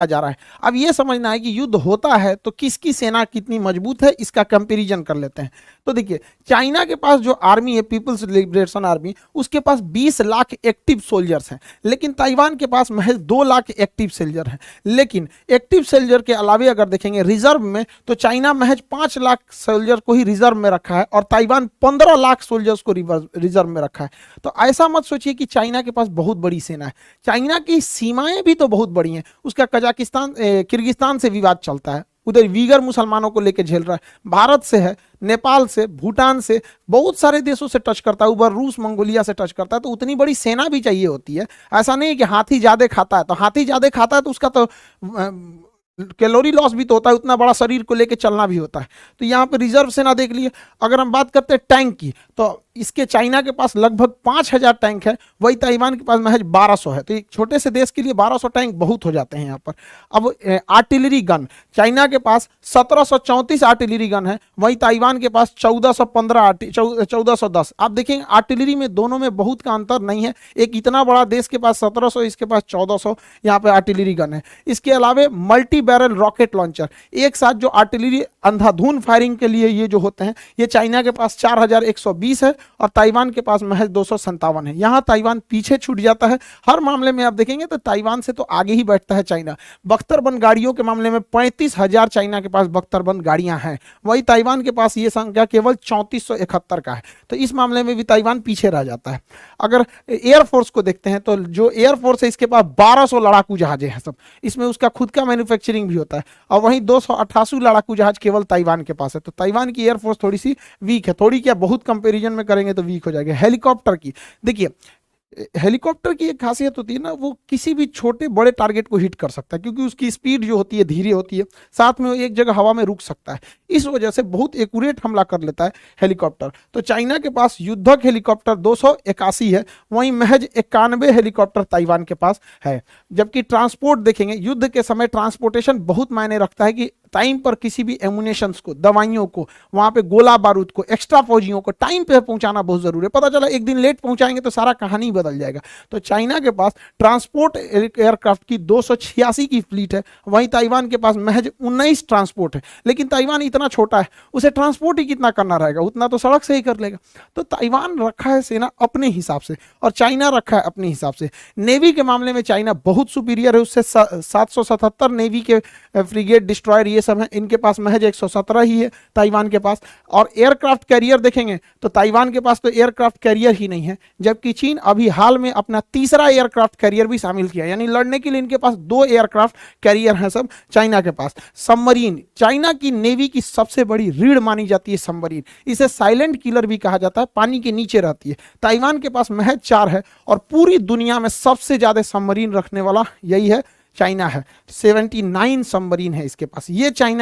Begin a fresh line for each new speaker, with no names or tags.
जा रहा है। अब ये समझना है कि युद्ध होता है तो किसकी सेना कितनी मजबूत है, इसका कंपैरिजन कर लेते हैं। तो देखिए, चाइना के पास जो आर्मी है, पीपल्स लिबरेशन आर्मी, उसके पास 20 लाख एक्टिव सोल्जर्स हैं, लेकिन ताइवान के पास महज 2 लाख एक्टिव सोल्जर हैं। लेकिन एक्टिव सोल्जर के अलावे अगर देखेंगे रिजर्व में, तो चाइना महज 5 लाख सोल्जर को ही रिजर्व में रखा है और ताइवान 15 लाख सोल्जर्स को रिजर्व में रखा है। तो ऐसा मत सोचिए कि चाइना के पास बहुत बड़ी सेना है। चाइना की सीमाएं भी तो बहुत बड़ी हैं। उसका कजाकिस्तान किर्गिस्तान से विवाद चलता है, उधर वीगर मुसलमानों को लेकर झेल रहा है, भारत से है, नेपाल से, भूटान से, बहुत सारे देशों से टच करता है, उधर रूस मंगोलिया से टच करता है। तो उतनी बड़ी सेना भी चाहिए होती है। ऐसा नहीं है कि हाथी ज्यादा खाता है, तो हाथी ज्यादा खाता है तो उसका तो कैलोरी लॉस भी तो होता है, उतना बड़ा शरीर को लेकर चलना भी होता है। तो यहाँ पे रिजर्व सेना देख लिए। अगर हम बात करते हैं टैंक की, तो इसके चाइना के पास लगभग 5000 टैंक है, वही ताइवान के पास महज 1200 है। तो एक छोटे से देश के लिए 1200 टैंक बहुत हो जाते हैं यहाँ पर। अब आर्टिलरी गन, चाइना के पास 1734 आर्टिलरी गन है, वही ताइवान के पास 1410। आप देखेंगे आर्टिलरी में दोनों में बहुत का अंतर नहीं है। एक इतना बड़ा देश के पास 1700, इसके पास 1400 यहाँ पे आर्टिलरी गन है। इसके अलावा मल्टी बैरल रॉकेट लॉन्चर, एक साथ जो आर्टिलरी अंधाधुंध फायरिंग के लिए ये जो होते हैं, ये चाइना के पास 4120 है और ताइवान के पास महज 257 है। यहां ताइवान पीछे छूट जाता है। हर मामले में आप देखेंगे तो ताइवान से तो आगे ही बैठता है चाइना। बख्तरबंद गाड़ियों के मामले में 35,000 चाइना के पास बख्तरबंद गाड़ियां हैं, वही ताइवान के पास ये संख्या केवल 3471 का है। तो इस मामले में भी ताइवान पीछे रह जाता है। अगर एयरफोर्स को देखते हैं, तो जो एयरफोर्स है इसके पास 1200 लड़ाकू जहाजें हैं सब, इसमें उसका खुद का मैन्युफैक्चरिंग भी होता है। और वहीं 288 लड़ाकू जहाज केवल ताइवान के पास है। तो ताइवान की एयरफोर्स थोड़ी सी वीक है, थोड़ी क्या बहुत कंपैरिजन में करेंगे तो वीक हो जाएगा। हेलीकॉप्टर की देखिए, हेलीकॉप्टर की एक खासियत होती है ना, वो किसी भी छोटे बड़े टारगेट को हिट कर सकता है, क्योंकि उसकी स्पीड जो होती है धीरे होती है, साथ में वो एक जगह हवा में रुक सकता है। इस वजह से बहुत एक्यूरेट हमला कर लेता है हेलीकॉप्टर। तो चाइना के पास युद्धक हेलीकॉप्टर 281 है, वहीं महज 91 हेलीकॉप्टर ताइवान के पास है। जबकि ट्रांसपोर्ट देखेंगे, युद्ध के समय ट्रांसपोर्टेशन बहुत मायने रखता है कि टाइम पर किसी भी एमुनेशंस को, दवाइयों को, वहां पे गोला बारूद को, एक्स्ट्रा फौजियों को टाइम पे पहुंचाना बहुत जरूरी है। पता चला एक दिन लेट पहुंचाएंगे तो सारा कहानी बदल जाएगा। तो चाइना के पास ट्रांसपोर्ट एयरक्राफ्ट की 286 की फ्लीट है, वहीं ताइवान के पास महज 19 ट्रांसपोर्ट है। लेकिन ताइवान इतना छोटा है, उसे ट्रांसपोर्ट ही कितना करना रहेगा, उतना तो सड़क से ही कर लेगा। तो ताइवान रखा है सेना अपने हिसाब से और चाइना रखा है अपने हिसाब से। नेवी के मामले में चाइना बहुत सुपीरियर है, उससे 777 नेवी के फ्रिगेट, डिस्ट्रॉयर ये सब है, इनके पास महज 117 ही है ताइवान के पास। और एयरक्राफ्ट कैरियर देखेंगे तो ताइवान के पास तो एयरक्राफ्ट कैरियर ही नहीं है, जबकि चीन अभी हाल में अपना तीसरा एयरक्राफ्ट कैरियर भी शामिल किया, यानी लड़ने के लिए इनके पास 2 एयरक्राफ्ट कैरियर हैं सब चाइना के पास। सबमरीन, चाइना की नेवी की सबसे बड़ी रीढ़ मानी जाती है सबमरीन, इसे साइलेंट किलर भी कहा जाता है, पानी के नीचे रहती है। ताइवान के पास महज 4 है और पूरी दुनिया में सबसे ज्यादा सबमरीन रखने वाला यही है, चाइना है। 79 सबमरीन है इसके पास। ये चाइना